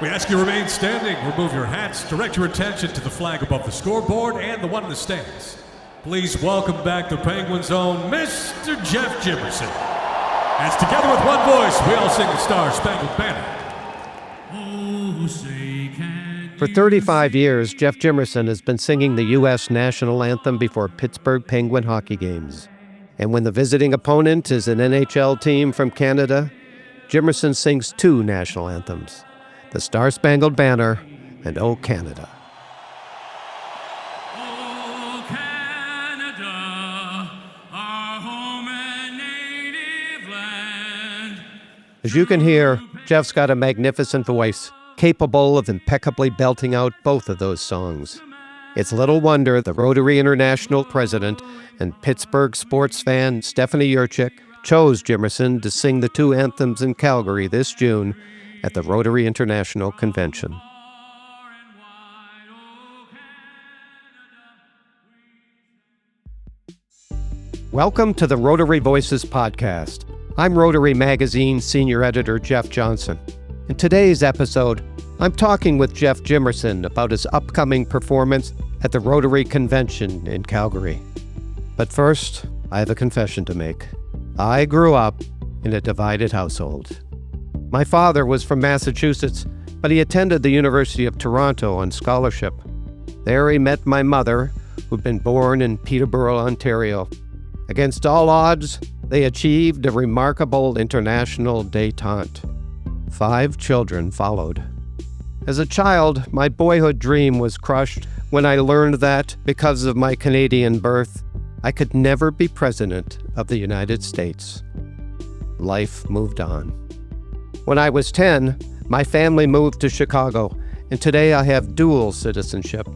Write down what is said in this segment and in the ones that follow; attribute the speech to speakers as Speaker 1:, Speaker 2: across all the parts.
Speaker 1: We ask you to remain standing, remove your hats, direct your attention to the flag above the scoreboard and the one in the stands. Please welcome back the Penguins' own Mr. Geoff Jimerson. As together with one voice, we all sing the Star-Spangled Banner. Oh, say
Speaker 2: For 35 years, Geoff Jimmerson has been singing the U.S. national anthem before Pittsburgh Penguin hockey games. And when the visiting opponent is an NHL team from Canada, Jimmerson sings two national anthems, the Star-Spangled Banner and O Canada.
Speaker 3: O Canada, our home and native land.
Speaker 2: As you can hear, Geoff's got a magnificent voice, capable of impeccably belting out both of those songs. It's little wonder the Rotary International president and Pittsburgh sports fan Stephanie Urchick chose Jimerson to sing the two anthems in Calgary this June at the Rotary International Convention. Welcome to the Rotary Voices podcast. I'm Rotary Magazine senior editor Geoff Johnson. In today's episode, I'm talking with Geoff Jimerson about his upcoming performance at the Rotary Convention in Calgary. But first, I have a confession to make. I grew up in a divided household. My father was from Massachusetts, but he attended the University of Toronto on scholarship. There he met my mother, who'd been born in Peterborough, Ontario. Against all odds, they achieved a remarkable international détente. 5 children followed. As a child, my boyhood dream was crushed when I learned that, because of my Canadian birth, I could never be president of the United States. Life moved on. When I was 10, my family moved to Chicago, and today I have dual citizenship.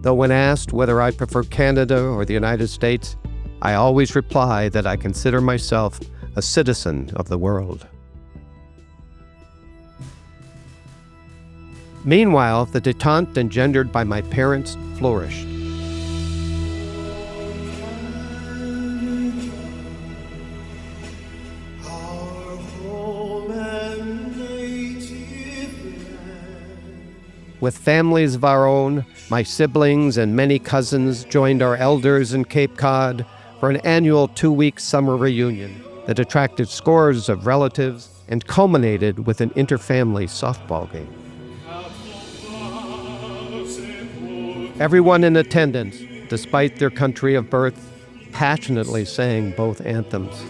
Speaker 2: Though when asked whether I prefer Canada or the United States, I always reply that I consider myself a citizen of the world. Meanwhile, the détente engendered by my parents flourished. With families of our own, my siblings and many cousins joined our elders in Cape Cod for an annual 2-week summer reunion that attracted scores of relatives and culminated with an interfamily softball game. Everyone in attendance, despite their country of birth, passionately sang both anthems.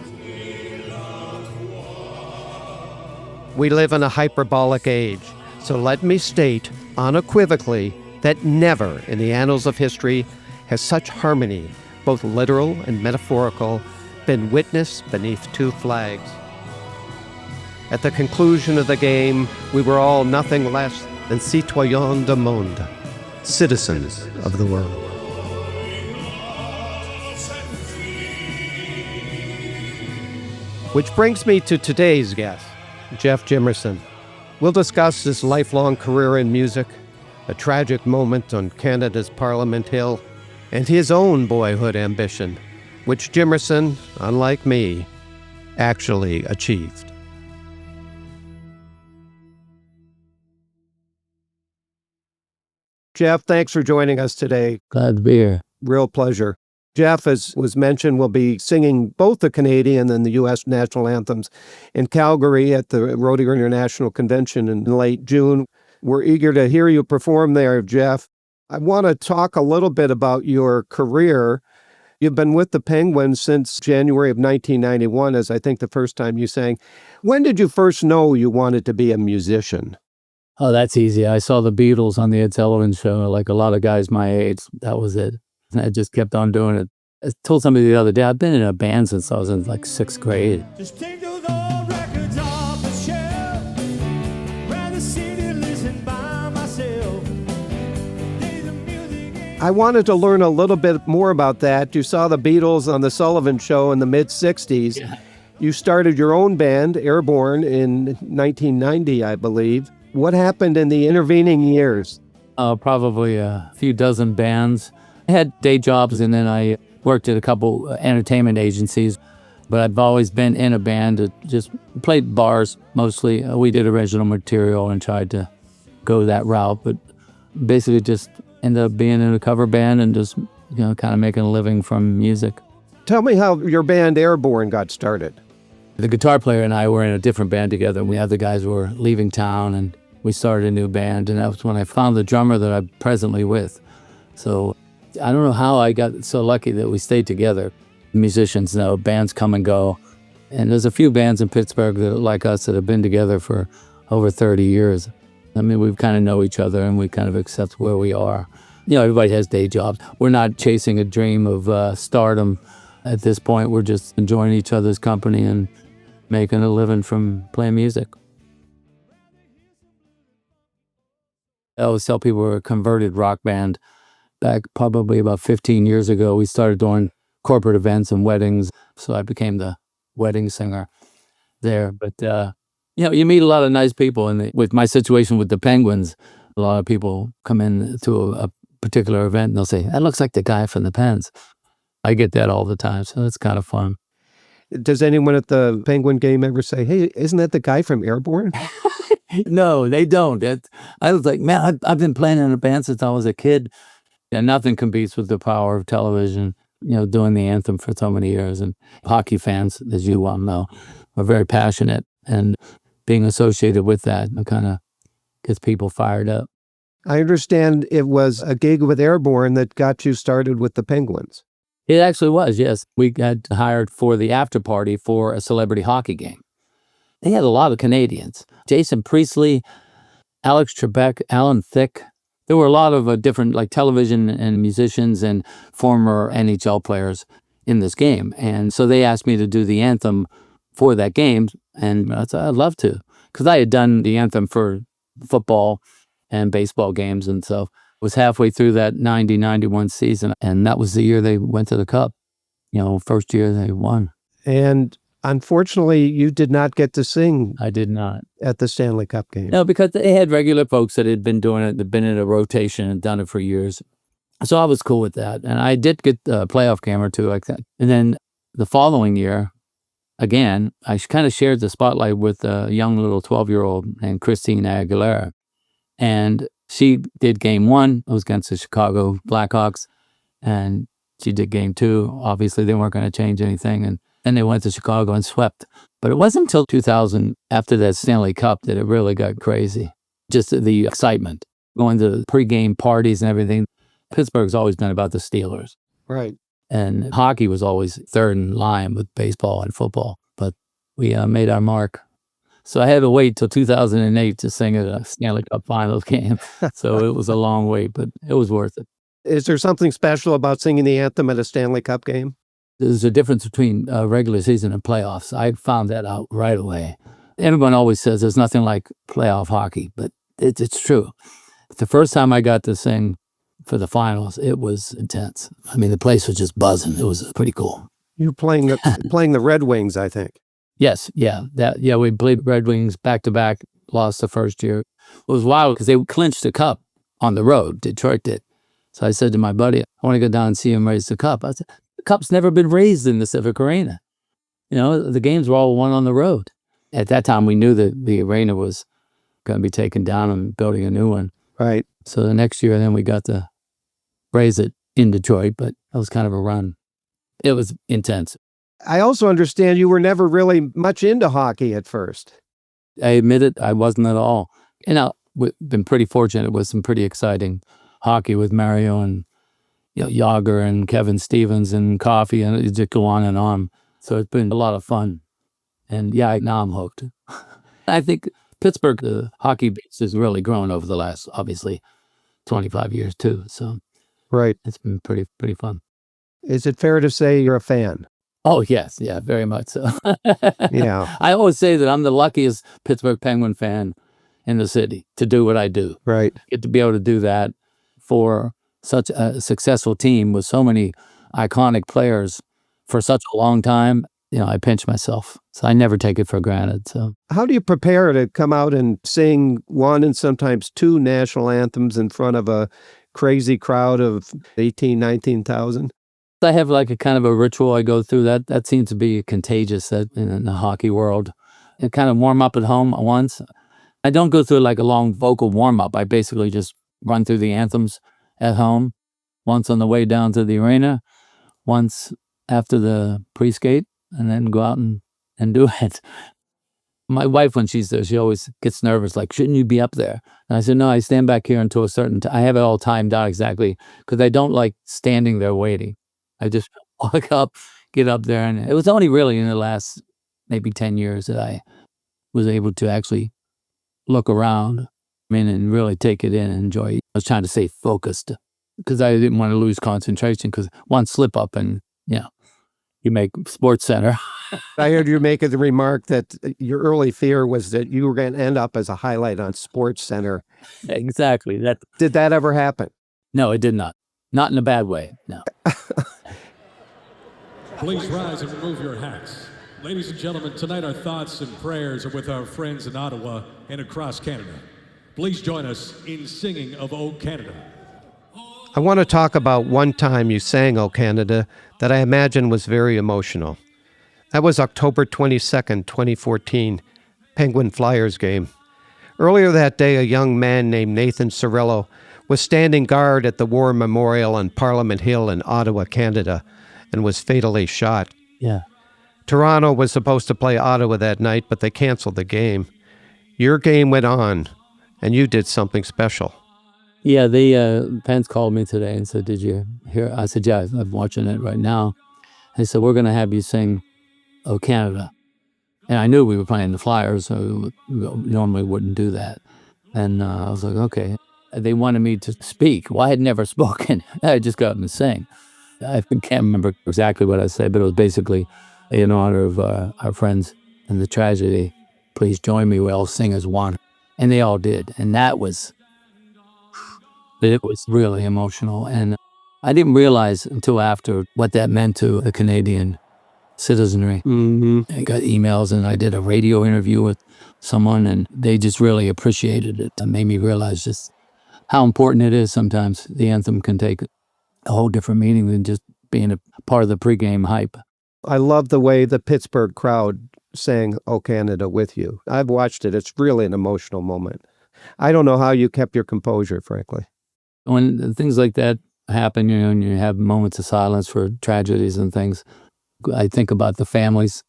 Speaker 2: We live in a hyperbolic age, so let me state unequivocally that never in the annals of history has such harmony, both literal and metaphorical, been witnessed beneath 2 flags. At the conclusion of the game, we were all nothing less than citoyens du monde, citizens of the world. Which brings me to today's guest, Geoff Jimerson. We'll discuss his lifelong career in music, a tragic moment on Canada's Parliament Hill, and his own boyhood ambition, which Jimerson, unlike me, actually achieved. Geoff, thanks for joining us today.
Speaker 4: Glad to be here.
Speaker 2: Real pleasure. Geoff, as was mentioned, will be singing both the Canadian and the U.S. national anthems in Calgary at the Rotary International Convention in late June. We're eager to hear you perform there, Geoff. I want to talk a little bit about your career. You've been with the Penguins since January of 1991, as I think the first time you sang. When did you first know you wanted to be a musician?
Speaker 4: Oh, that's easy. I saw the Beatles on the Ed Sullivan Show, like a lot of guys my age. That was it. And I just kept on doing it. I told somebody the other day, I've been in a band since I was in like 6th grade.
Speaker 3: Just take those old records off the shelf. Rather sit and listen by myself.
Speaker 2: I wanted to learn a little bit more about that. You saw the Beatles on the Sullivan Show in the mid-'60s.
Speaker 4: Yeah.
Speaker 2: You started your own band, Airborne, in 1990, I believe. What happened in the intervening years?
Speaker 4: Probably a few dozen bands. I had day jobs, and then I worked at a couple entertainment agencies. But I've always been in a band that just played bars mostly. We did original material and tried to go that route, but basically just ended up being in a cover band and just, kind of making a living from music.
Speaker 2: Tell me how your band Airborne got started.
Speaker 4: The guitar player and I were in a different band together. We had the guys who were leaving town, and we started a new band, and that was when I found the drummer that I'm presently with. So I don't know how I got so lucky that we stayed together. Musicians know bands come and go, and there's a few bands in Pittsburgh that are like us that have been together for over 30 years. I mean, we kind of know each other, and we kind of accept where we are. Everybody has day jobs. We're not chasing a dream of stardom at this point. We're just enjoying each other's company and making a living from playing music. I always tell people we're a converted rock band. Back probably about 15 years ago, we started doing corporate events and weddings, so I became the wedding singer there. But, you meet a lot of nice people, and with my situation with the Penguins, a lot of people come in to a particular event and they'll say, "That looks like the guy from the Pens." I get that all the time, so it's kind of fun.
Speaker 2: Does anyone at the Penguin game ever say, "Hey, isn't that the guy from Airborne?"
Speaker 4: No, they don't. I was like, man, I've been playing in a band since I was a kid, and nothing competes with the power of television, doing the anthem for so many years. And hockey fans, as you well know, are very passionate, and being associated with that kind of gets people fired up.
Speaker 2: I understand it was a gig with Airborne that got you started with the Penguins.
Speaker 4: It actually was, yes. We got hired for the after party for a celebrity hockey game. They had a lot of Canadians. Jason Priestley, Alex Trebek, Alan Thicke. There were a lot of different television and musicians and former NHL players in this game. And so they asked me to do the anthem for that game. And I said, I'd love to. Because I had done the anthem for football and baseball games. And so was halfway through that 90-91 season, and that was the year they went to the Cup. First year they won.
Speaker 2: And unfortunately, you did not get to sing.
Speaker 4: I did not.
Speaker 2: At the Stanley Cup game.
Speaker 4: No, because they had regular folks that had been doing it, that had been in a rotation and done it for years. So I was cool with that. And I did get a playoff game or two like that. And then the following year, again, I kind of shared the spotlight with a young little 12-year-old named Christina Aguilera. And she did game one. It was against the Chicago Blackhawks. And she did game two. Obviously, they weren't going to change anything. And then they went to Chicago and swept. But it wasn't until 2000, after that Stanley Cup, that it really got crazy. Just the excitement, going to pregame parties and everything. Pittsburgh's always been about the Steelers.
Speaker 2: Right.
Speaker 4: And hockey was always third in line with baseball and football. But we made our mark. So I had to wait till 2008 to sing at a Stanley Cup Finals game. So it was a long wait, but it was worth it.
Speaker 2: Is there something special about singing the anthem at a Stanley Cup game?
Speaker 4: There's a difference between regular season and playoffs. I found that out right away. Everyone always says there's nothing like playoff hockey, but it's true. The first time I got to sing for the finals, it was intense. I mean, the place was just buzzing. It was pretty cool.
Speaker 2: You playing the Red Wings, I think.
Speaker 4: Yes, we played Red Wings back-to-back, lost the first year. It was wild because they clinched the cup on the road. Detroit did. So I said to my buddy, I want to go down and see him raise the cup. I said, the cup's never been raised in the Civic Arena. The games were all won on the road. At that time, we knew that the arena was going to be taken down and building a new one.
Speaker 2: Right.
Speaker 4: So the next year, then we got to raise it in Detroit, but that was kind of a run. It was intense.
Speaker 2: I also understand you were never really much into hockey at first.
Speaker 4: I admit it, I wasn't at all. We've been pretty fortunate with some pretty exciting hockey with Mario and Yager and Kevin Stevens and Coffey, and it just go on and on. So it's been a lot of fun. And now I'm hooked. I think Pittsburgh, the hockey base has really grown over the last, obviously, 25 years too. So
Speaker 2: right,
Speaker 4: it's been pretty fun.
Speaker 2: Is it fair to say you're a fan?
Speaker 4: Oh, yes. Yeah, very much so.
Speaker 2: Yeah.
Speaker 4: I always say that I'm the luckiest Pittsburgh Penguin fan in the city to do what I do.
Speaker 2: Right.
Speaker 4: Get to be able to do that for such a successful team with so many iconic players for such a long time. I pinch myself. So I never take it for granted. So
Speaker 2: how do you prepare to come out and sing one and sometimes two national anthems in front of a crazy crowd of 18,000, 19,000?
Speaker 4: I have like a kind of a ritual I go through that seems to be contagious in the hockey world. And kind of warm up at home once. I don't go through like a long vocal warm-up. I basically just run through the anthems at home, once on the way down to the arena, once after the pre-skate, and then go out and do it. My wife, when she's there, she always gets nervous, like, shouldn't you be up there? And I said, no, I stand back here until a certain time. I have it all timed out exactly because I don't like standing there waiting. I just walk up, get up there. And it was only really in the last maybe 10 years that I was able to actually look around, and really take it in and enjoy it. I was trying to stay focused because I didn't want to lose concentration because one slip up and, you make Sports Center.
Speaker 2: I heard you make the remark that your early fear was that you were going to end up as a highlight on Sports Center.
Speaker 4: Exactly.
Speaker 2: Did that ever happen?
Speaker 4: No, it did not. Not in a bad way, no.
Speaker 1: Please rise and remove your hats. Ladies and gentlemen, tonight our thoughts and prayers are with our friends in Ottawa and across Canada. Please join us in singing of O Canada.
Speaker 2: I want to talk about one time you sang O Canada that I imagine was very emotional. That was October 22nd, 2014, Penguin Flyers game. Earlier that day, a young man named Nathan Cirillo was standing guard at the War Memorial on Parliament Hill in Ottawa, Canada, and was fatally shot.
Speaker 4: Yeah.
Speaker 2: Toronto was supposed to play Ottawa that night, but they canceled the game. Your game went on, and you did something special.
Speaker 4: Yeah, the Pens called me today and said, did you hear? I said, yeah, I'm watching it right now. They said, we're going to have you sing O Canada. And I knew we were playing the Flyers, so we normally wouldn't do that. And I was like, okay. They wanted me to speak. Well, I had never spoken. I had just gotten to sing. I can't remember exactly what I said, but it was basically in honor of our friends and the tragedy. Please join me, we all sing as one. And they all did. And it was really emotional. And I didn't realize until after what that meant to the Canadian citizenry.
Speaker 2: Mm-hmm.
Speaker 4: I got emails and I did a radio interview with someone and they just really appreciated it. It made me realize just how important it is sometimes. The anthem can take a whole different meaning than just being a part of the pregame hype.
Speaker 2: I love the way the Pittsburgh crowd sang O Canada with you. I've watched it. It's really an emotional moment. I don't know how you kept your composure, frankly.
Speaker 4: When things like that happen, and you have moments of silence for tragedies and things, I think about the families.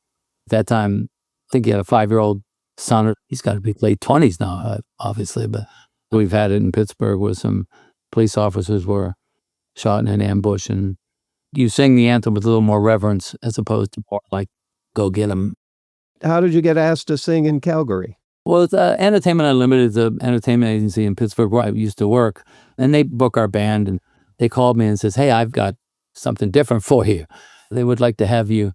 Speaker 4: At that time, I think he had a 5-year-old son. He's got to be late 20s now, obviously, but we've had it in Pittsburgh where some police officers were shot in an ambush, and you sing the anthem with a little more reverence as opposed to more like, go get them.
Speaker 2: How did you get asked to sing in Calgary?
Speaker 4: Well, it's Entertainment Unlimited, the entertainment agency in Pittsburgh where I used to work, and they book our band, and they called me and says, hey, I've got something different for you. They would like to have you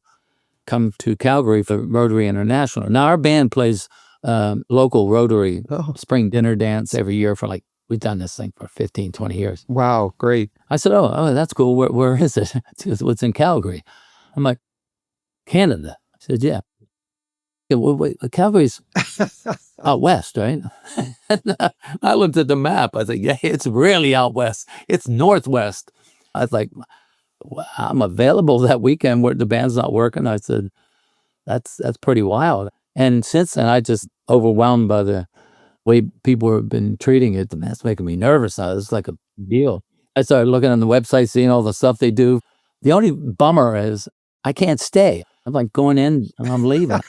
Speaker 4: come to Calgary for Rotary International. Now, our band plays local Rotary spring dinner dance every year for we've done this thing for 15, 20 years.
Speaker 2: Wow, great.
Speaker 4: I said, oh, that's cool. Where is it? It's in Calgary. I'm like, Canada. I said, yeah. Well, wait, Calgary's out west, right? I looked at the map. I said, yeah, it's really out west. It's northwest. I was like, well, I'm available that weekend where the band's not working. I said, that's pretty wild. And since then, I just overwhelmed by the way people have been treating it. That's making me nervous now. It's like a deal. I started looking on the website, seeing all the stuff they do. The only bummer is I can't stay. I'm like going in and I'm leaving.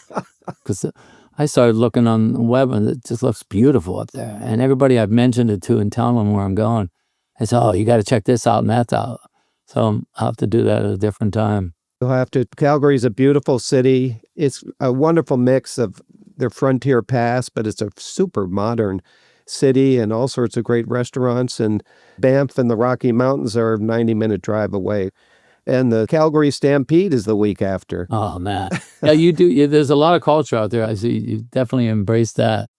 Speaker 4: Because I started looking on the web and it just looks beautiful up there. And everybody I've mentioned it to and telling them where I'm going, I said, oh, you got to check this out and that out. So I'll have to do that at a different time.
Speaker 2: You'll have to. Calgary's a beautiful city. It's a wonderful mix of their frontier past, but it's a super modern city and all sorts of great restaurants. And Banff and the Rocky Mountains are a 90-minute drive away. And the Calgary Stampede is the week after.
Speaker 4: Oh, man. Yeah, you do. There's a lot of culture out there. I see you definitely embrace that.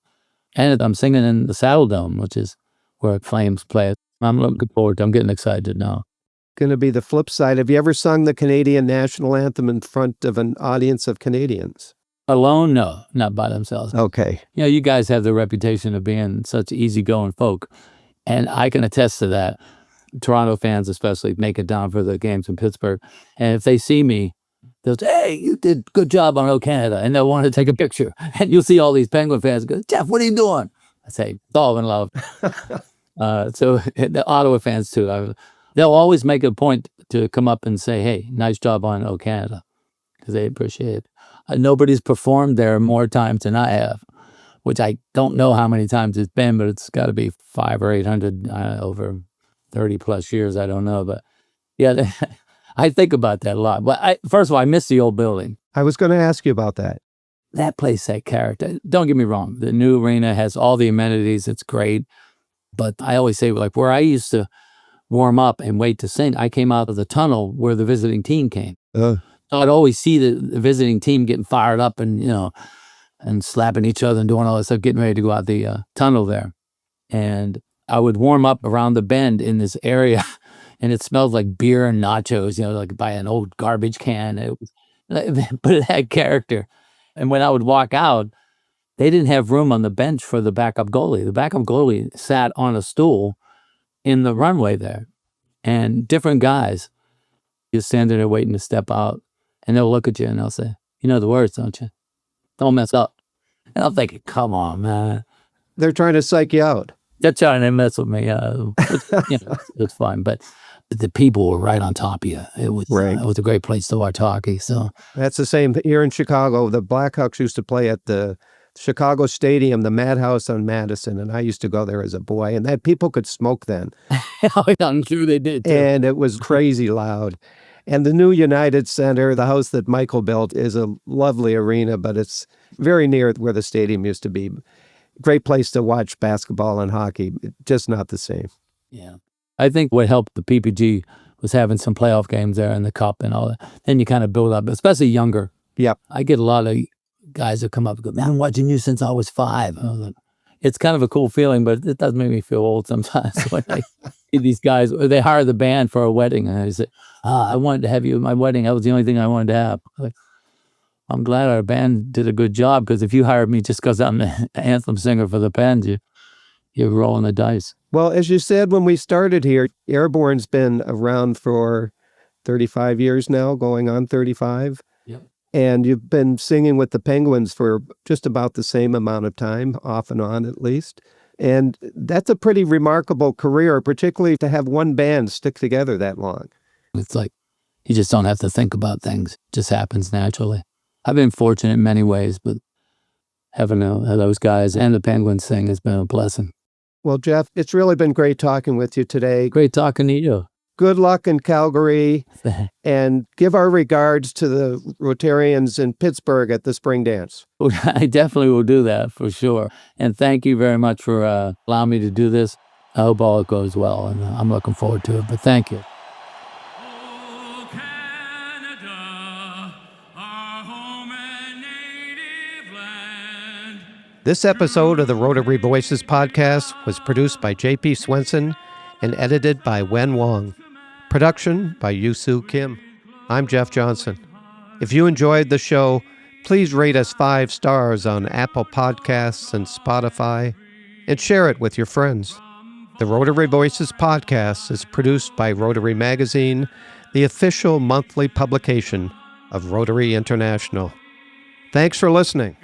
Speaker 4: And I'm singing in the Saddle Dome, which is where Flames play. I'm looking forward to it. I'm getting excited now.
Speaker 2: Going to be the flip side. Have you ever sung the Canadian national anthem in front of an audience of Canadians?
Speaker 4: Alone? No, not by themselves.
Speaker 2: Okay.
Speaker 4: You guys have the reputation of being such easygoing folk. And I can attest to that. Toronto fans especially make it down for the games in Pittsburgh. And if they see me, they'll say, hey, you did good job on O Canada. And they'll want to take a picture. And you'll see all these Penguin fans go, Jeff, what are you doing? I say, all in love. So the Ottawa fans too. They'll always make a point to come up and say, hey, nice job on O Canada, because they appreciate it. Nobody's performed there more times than I have, which I don't know how many times it's been, but it's got to be 500 or 800 over 30 plus years. I don't know. But yeah, I think about that a lot. But first of all, I miss the old building.
Speaker 2: I was going to ask you about that.
Speaker 4: That place had character. Don't get me wrong. The new arena has all the amenities. It's great. But I always say, like, where I used to warm up and wait to sing, I came out of the tunnel where the visiting team came. So I'd always see the visiting team getting fired up and, and slapping each other and doing all this stuff, getting ready to go out the tunnel there. And I would warm up around the bend in this area, and it smelled like beer and nachos, like by an old garbage can. But it had character. And when I would walk out, they didn't have room on the bench for the backup goalie. The backup goalie sat on a stool in the runway there. And different guys just standing there waiting to step out. And they'll look at you and they'll say, you know the words, don't you? Don't mess up. And I'm thinking, come on, man.
Speaker 2: They're trying to psych you out.
Speaker 4: They're trying to mess with me. It's fine. But the people were right on top of you. It was a great place to watch hockey. So
Speaker 2: that's the same here in Chicago. The Blackhawks used to play at the Chicago Stadium, the Madhouse on Madison, and I used to go there as a boy. And that people could smoke then.
Speaker 4: I'm sure they did, too.
Speaker 2: And it was crazy loud. And the new United Center, the house that Michael built, is a lovely arena, but it's very near where the stadium used to be. Great place to watch basketball and hockey, just not the same.
Speaker 4: Yeah. I think what helped the PPG was having some playoff games there in the cup and all that. Then you kind of build up, especially younger.
Speaker 2: Yep.
Speaker 4: I get a lot of guys that come up and go, man, I'm watching you since I was 5. I was like, it's kind of a cool feeling, but it does make me feel old sometimes when I see these guys. They hire the band for a wedding, and I say, I wanted to have you at my wedding. That was the only thing I wanted to have. I'm glad our band did a good job, because if you hired me just because I'm the anthem singer for the band, you're rolling the dice.
Speaker 2: Well, as you said when we started here, Airborne's been around for 35 years now, going on 35.
Speaker 4: Yep.
Speaker 2: And you've been singing with the Penguins for just about the same amount of time, off and on at least. And that's a pretty remarkable career, particularly to have one band stick together that long.
Speaker 4: It's like you just don't have to think about things. It just happens naturally. I've been fortunate in many ways, but having those guys and the Penguins thing has been a blessing.
Speaker 2: Well, Geoff, it's really been great talking with you today.
Speaker 4: Great talking to you.
Speaker 2: Good luck in Calgary, and give our regards to the Rotarians in Pittsburgh at the spring dance.
Speaker 4: I definitely will do that for sure. And thank you very much for allowing me to do this. I hope all goes well, and I'm looking forward to it. But thank you.
Speaker 3: Oh, Canada, our home and native land.
Speaker 2: This episode of the Rotary Voices podcast was produced by J.P. Swenson and edited by Wen Wong. Production by Yusu Kim. I'm Geoff Johnson. If you enjoyed the show, please rate us 5 stars on Apple Podcasts and Spotify, and share it with your friends. The Rotary Voices podcast is produced by Rotary Magazine, the official monthly publication of Rotary International. Thanks for listening.